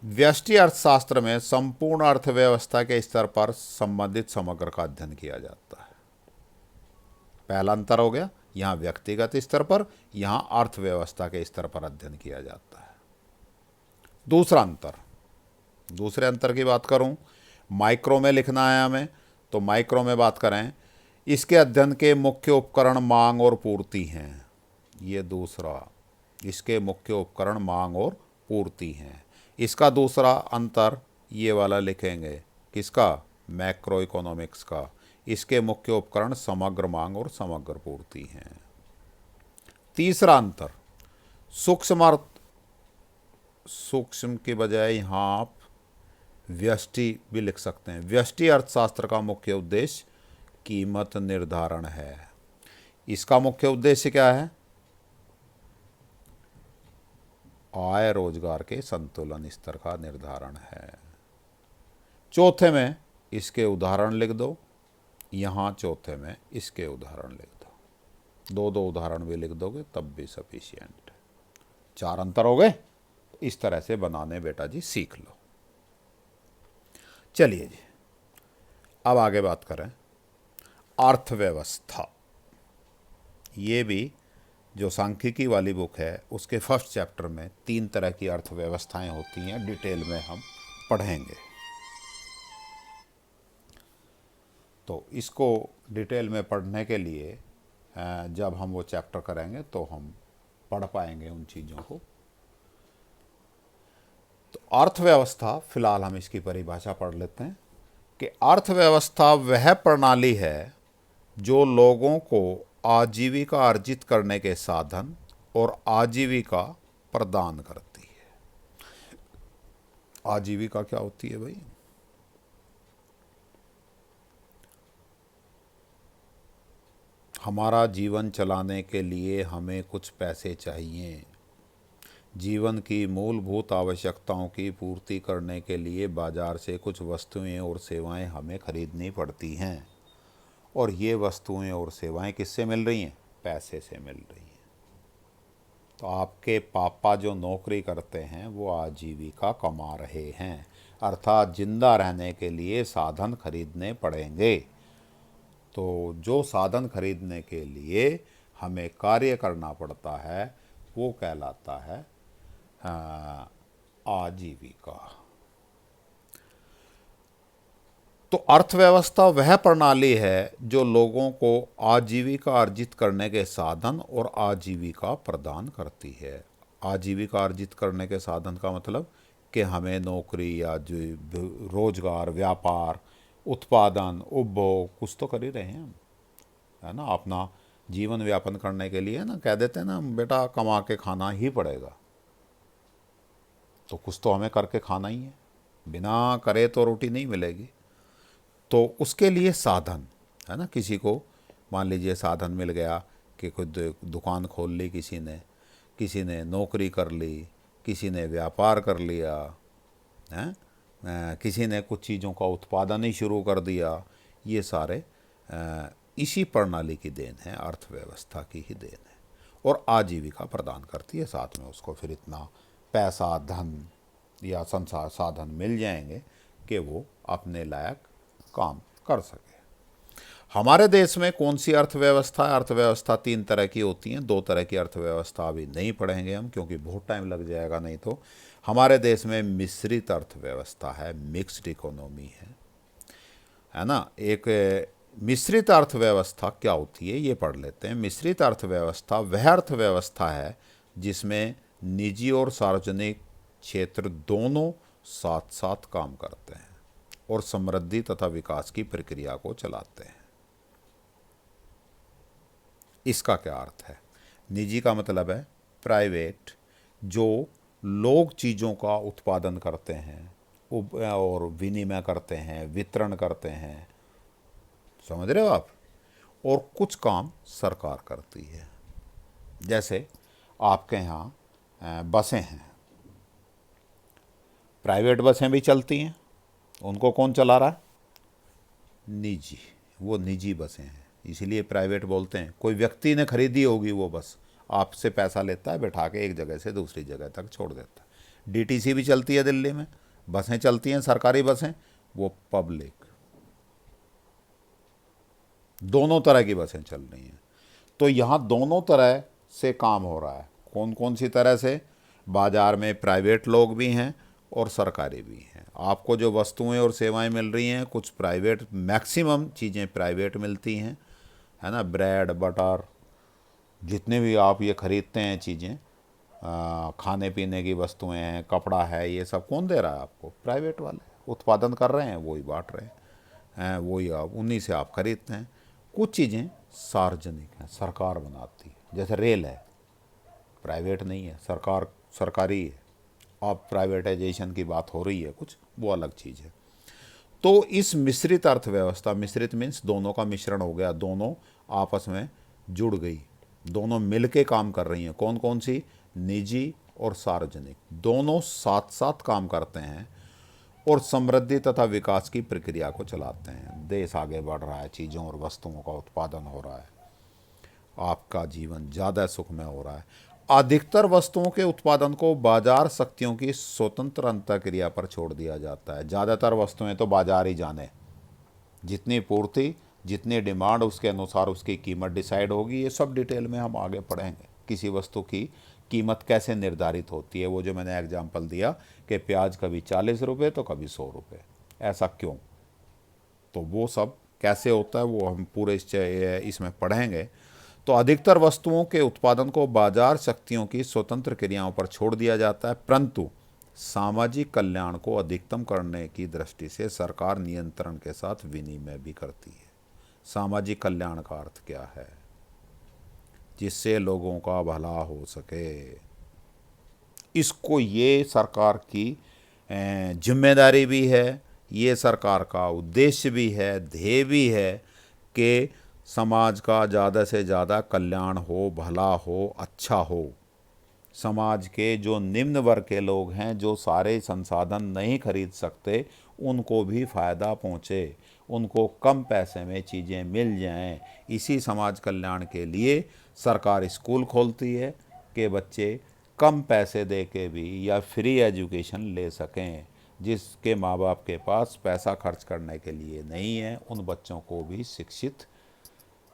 व्यष्टि अर्थशास्त्र में संपूर्ण अर्थव्यवस्था के स्तर पर संबंधित समग्र का अध्ययन किया जाता है। पहला अंतर हो गया, यहाँ व्यक्तिगत स्तर पर, यहाँ अर्थव्यवस्था के स्तर पर अध्ययन किया जाता है। दूसरा अंतर, दूसरे अंतर की बात करूं, माइक्रो में लिखना है हमें, तो माइक्रो में बात करें, इसके अध्ययन के मुख्य उपकरण मांग और पूर्ति हैं। ये दूसरा, इसके मुख्य उपकरण मांग और पूर्ति हैं। इसका दूसरा अंतर ये वाला लिखेंगे, किसका? मैक्रो इकोनॉमिक्स का। इसके मुख्य उपकरण समग्र मांग और समग्र पूर्ति हैं। तीसरा अंतर, सूक्ष्म की बजाय यहाँ आप व्यष्टि भी लिख सकते हैं। व्यष्टि अर्थशास्त्र का मुख्य उद्देश्य कीमत निर्धारण है। इसका मुख्य उद्देश्य क्या है? आय रोजगार के संतुलन स्तर का निर्धारण है। चौथे में इसके उदाहरण लिख दो, यहाँ चौथे में इसके उदाहरण लिख दो, दो दो उदाहरण भी लिख दोगे तब भी सफिशिएंट। 4 अंतर हो गए। इस तरह से बनाने बेटा जी सीख लो। चलिए जी, अब आगे बात करें अर्थव्यवस्था। ये भी जो सांख्यिकी वाली बुक है उसके फर्स्ट चैप्टर में 3 तरह की अर्थव्यवस्थाएं होती हैं, डिटेल में हम पढ़ेंगे। तो इसको डिटेल में पढ़ने के लिए जब हम वो चैप्टर करेंगे तो हम पढ़ पाएंगे उन चीज़ों को। तो अर्थव्यवस्था, फिलहाल हम इसकी परिभाषा पढ़ लेते हैं कि अर्थव्यवस्था वह प्रणाली है जो लोगों को आजीविका अर्जित करने के साधन और आजीविका प्रदान करती है। आजीविका क्या होती है भाई? हमारा जीवन चलाने के लिए हमें कुछ पैसे चाहिए। जीवन की मूलभूत आवश्यकताओं की पूर्ति करने के लिए बाजार से कुछ वस्तुएं और सेवाएं हमें खरीदनी पड़ती हैं, और ये वस्तुएं और सेवाएं किससे मिल रही हैं? पैसे से मिल रही हैं। तो आपके पापा जो नौकरी करते हैं वो आजीविका कमा रहे हैं, अर्थात जिंदा रहने के लिए साधन खरीदने पड़ेंगे। तो जो साधन खरीदने के लिए हमें कार्य करना पड़ता है वो कहलाता है आजीविका। तो अर्थव्यवस्था वह प्रणाली है जो लोगों को आजीविका अर्जित करने के साधन और आजीविका प्रदान करती है। आजीविका अर्जित करने के साधन का मतलब कि हमें नौकरी या जो रोजगार, व्यापार, उत्पादन, उपभोग कुछ तो कर ही रहे हैं हम, है ना। अपना जीवन व्यापन करने के लिए ना कह देते हैं ना, बेटा कमा के खाना ही पड़ेगा, तो कुछ तो हमें करके खाना ही है, बिना करे तो रोटी नहीं मिलेगी। तो उसके लिए साधन है ना, किसी को मान लीजिए साधन मिल गया कि कोई दुकान खोल ली किसी ने नौकरी कर ली, किसी ने व्यापार कर लिया है, किसी ने कुछ चीज़ों का उत्पादन ही शुरू कर दिया। ये सारे इसी प्रणाली की देन है, अर्थव्यवस्था की ही देन है, और आजीविका प्रदान करती है। साथ में उसको फिर इतना पैसा, धन या संसार साधन मिल जाएंगे कि वो अपने लायक काम कर सके। हमारे देश में कौन सी अर्थव्यवस्था है? अर्थव्यवस्था 3 तरह की होती हैं। 2 तरह की अर्थव्यवस्था अभी नहीं पढ़ेंगे हम, क्योंकि बहुत टाइम लग जाएगा नहीं तो। हमारे देश में मिश्रित अर्थव्यवस्था है, मिक्स्ड इकोनॉमी है ना। एक मिश्रित अर्थव्यवस्था क्या होती है ये पढ़ लेते हैं। मिश्रित अर्थव्यवस्था वह अर्थव्यवस्था है जिसमें निजी और सार्वजनिक क्षेत्र दोनों साथ साथ काम करते हैं और समृद्धि तथा विकास की प्रक्रिया को चलाते हैं। इसका क्या अर्थ है? निजी का मतलब है प्राइवेट, जो लोग चीज़ों का उत्पादन करते हैं और विनिमय करते हैं, वितरण करते हैं, समझ रहे हो आप। और कुछ काम सरकार करती है। जैसे आपके यहाँ बसें हैं, प्राइवेट बसें भी चलती हैं, उनको कौन चला रहा है? निजी, वो निजी बसें हैं, इसीलिए प्राइवेट बोलते हैं। कोई व्यक्ति ने खरीदी होगी वो बस, आपसे पैसा लेता है, बैठा के एक जगह से दूसरी जगह तक छोड़ देता है। डीटीसी भी चलती है दिल्ली में, बसें चलती हैं सरकारी बसें, वो पब्लिक, दोनों तरह की बसें चल रही हैं। तो यहाँ दोनों तरह से काम हो रहा है। कौन कौन सी तरह से? बाज़ार में प्राइवेट लोग भी हैं और सरकारी भी हैं। आपको जो वस्तुएं और सेवाएं मिल रही हैं, कुछ प्राइवेट, मैक्सिमम चीज़ें प्राइवेट मिलती हैं, है ना। ब्रेड बटर, जितने भी आप ये ख़रीदते हैं चीज़ें, खाने पीने की वस्तुएं हैं, कपड़ा है, ये सब कौन दे रहा है आपको? प्राइवेट वाले उत्पादन कर रहे हैं, वही बांट रहे हैं, वही आप उन्हीं से आप खरीदते हैं। कुछ चीज़ें सार्वजनिक हैं, सरकार बनाती है, जैसे रेल है, प्राइवेट नहीं है, सरकारी है। अब प्राइवेटाइजेशन की बात हो रही है कुछ, वो अलग चीज़ है। तो इस मिश्रित अर्थव्यवस्था, मिश्रित मीन्स दोनों का मिश्रण हो गया, दोनों आपस में जुड़ गई, दोनों मिलके काम कर रही हैं। कौन कौन सी? निजी और सार्वजनिक, दोनों साथ साथ काम करते हैं और समृद्धि तथा विकास की प्रक्रिया को चलाते हैं। देश आगे बढ़ रहा है, चीज़ों और वस्तुओं का उत्पादन हो रहा है, आपका जीवन ज़्यादा सुखमय हो रहा है। अधिकतर वस्तुओं के उत्पादन को बाजार शक्तियों की स्वतंत्र अंतःक्रिया पर छोड़ दिया जाता है। ज़्यादातर वस्तुएं तो बाजार ही जाने, जितनी पूर्ति, जितनी डिमांड, उसके अनुसार उसकी कीमत डिसाइड होगी। ये सब डिटेल में हम आगे पढ़ेंगे। किसी वस्तु की कीमत कैसे निर्धारित होती है, वो जो मैंने एग्जांपल दिया कि प्याज कभी 40 रुपये तो कभी 100 रुपये, ऐसा क्यों? तो वो सब कैसे होता है वो हम पूरे इसमें पढ़ेंगे। तो अधिकतर वस्तुओं के उत्पादन को बाजार शक्तियों की स्वतंत्र क्रियाओं पर छोड़ दिया जाता है, परंतु सामाजिक कल्याण को अधिकतम करने की दृष्टि से सरकार नियंत्रण के साथ विनिमय भी करती है। सामाजिक कल्याण का अर्थ क्या है? जिससे लोगों का भला हो सके, इसको ये सरकार की जिम्मेदारी भी है, ये सरकार का उद्देश्य भी है, ध्येय भी है कि समाज का ज़्यादा से ज़्यादा कल्याण हो, भला हो, अच्छा हो। समाज के जो निम्न वर्ग के लोग हैं, जो सारे संसाधन नहीं खरीद सकते, उनको भी फ़ायदा पहुँचे, उनको कम पैसे में चीज़ें मिल जाएं। इसी समाज कल्याण के लिए सरकार स्कूल खोलती है कि बच्चे कम पैसे दे के भी या फ्री एजुकेशन ले सकें। जिसके माँ बाप के पास पैसा खर्च करने के लिए नहीं है, उन बच्चों को भी शिक्षित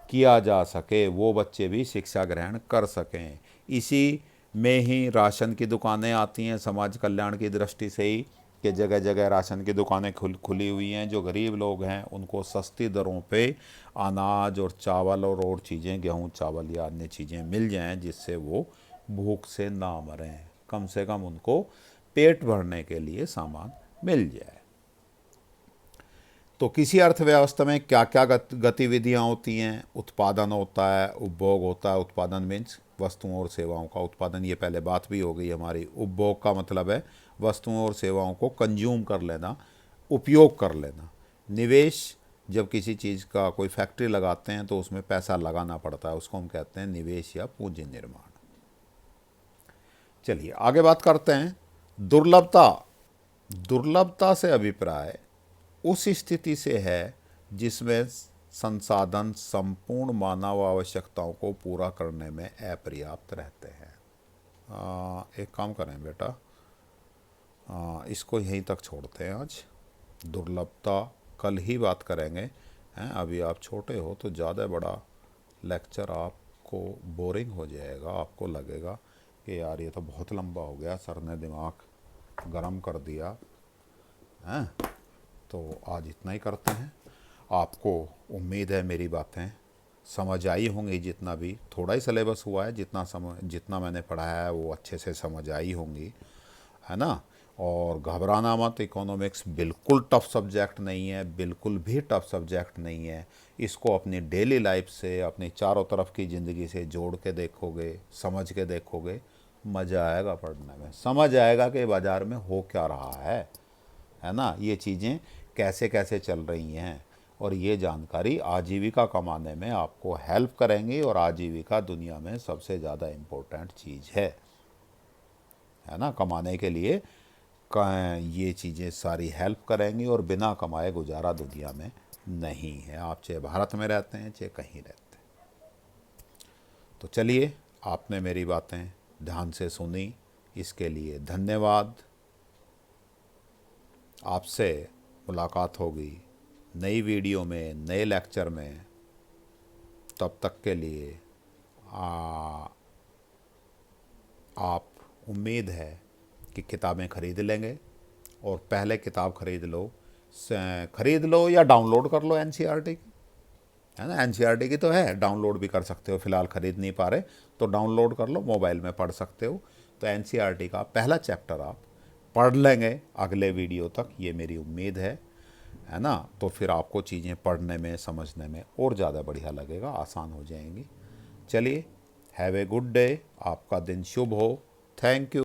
किया जा सके, वो बच्चे भी शिक्षा ग्रहण कर सकें। इसी में ही राशन की दुकानें आती हैं, समाज कल्याण की दृष्टि से ही, कि जगह जगह राशन की दुकानें खुली हुई हैं। जो गरीब लोग हैं उनको सस्ती दरों पे अनाज और चावल और चीज़ें, गेहूँ चावल या अन्य चीज़ें मिल जाएं, जिससे वो भूख से ना मरें, कम से कम उनको पेट भरने के लिए सामान मिल जाए। तो किसी अर्थव्यवस्था में क्या क्या गतिविधियाँ होती हैं? उत्पादन होता है, उपभोग होता है। उत्पादन मीन्स वस्तुओं और सेवाओं का उत्पादन, ये पहले बात भी हो गई हमारी। उपभोग का मतलब है वस्तुओं और सेवाओं को कंज्यूम कर लेना, उपयोग कर लेना। निवेश, जब किसी चीज़ का कोई फैक्ट्री लगाते हैं तो उसमें पैसा लगाना पड़ता है, उसको हम कहते हैं निवेश या पूंजी निर्माण। चलिए आगे बात करते हैं। दुर्लभता। दुर्लभता से अभिप्राय उस स्थिति से है जिसमें संसाधन संपूर्ण मानव आवश्यकताओं को पूरा करने में अपर्याप्त रहते हैं। एक काम करें बेटा, इसको यहीं तक छोड़ते हैं आज। दुर्लभता कल ही बात करेंगे हैं। अभी आप छोटे हो तो ज़्यादा बड़ा लेक्चर आपको बोरिंग हो जाएगा, आपको लगेगा कि यार ये तो बहुत लंबा हो गया, सर ने दिमाग गरम कर दिया हैं। तो आज इतना ही करते हैं। आपको उम्मीद है मेरी बातें समझ आई होंगी, जितना भी थोड़ा ही सिलेबस हुआ है, जितना मैंने पढ़ाया है वो अच्छे से समझ आई होंगी, है ना। और घबराना मत, इकोनॉमिक्स बिल्कुल टफ सब्जेक्ट नहीं है, बिल्कुल भी टफ सब्जेक्ट नहीं है। इसको अपनी डेली लाइफ से, अपनी चारों तरफ की ज़िंदगी से जोड़ के देखोगे, समझ के देखोगे, मज़ा आएगा पढ़ने में। समझ आएगा कि बाज़ार में हो क्या रहा है ना, ये चीज़ें कैसे कैसे चल रही हैं। और ये जानकारी आजीविका कमाने में आपको हेल्प करेंगी। और आजीविका दुनिया में सबसे ज़्यादा इम्पोर्टेंट चीज़ है ना। कमाने के लिए ये चीज़ें सारी हेल्प करेंगी। और बिना कमाए गुजारा दुनिया में नहीं है, आप चाहे भारत में रहते हैं चाहे कहीं रहते हैं। तो चलिए, आपने मेरी बातें ध्यान से सुनी, इसके लिए धन्यवाद। आपसे मुलाकात होगी नई वीडियो में, नए लेक्चर में। तब तक के लिए आप उम्मीद है कि किताबें ख़रीद लेंगे। और पहले किताब ख़रीद लो या डाउनलोड कर लो एनसीईआरटी की, है ना। एनसीईआरटी की तो है, डाउनलोड भी कर सकते हो। फ़िलहाल ख़रीद नहीं पा रहे तो डाउनलोड कर लो, मोबाइल में पढ़ सकते हो। तो एनसीईआरटी का पहला चैप्टर आप पढ़ लेंगे अगले वीडियो तक, ये मेरी उम्मीद है ना। तो फिर आपको चीज़ें पढ़ने में, समझने में और ज़्यादा बढ़िया लगेगा, आसान हो जाएंगी। चलिए, हैव ए गुड डे, आपका दिन शुभ हो। Thank you.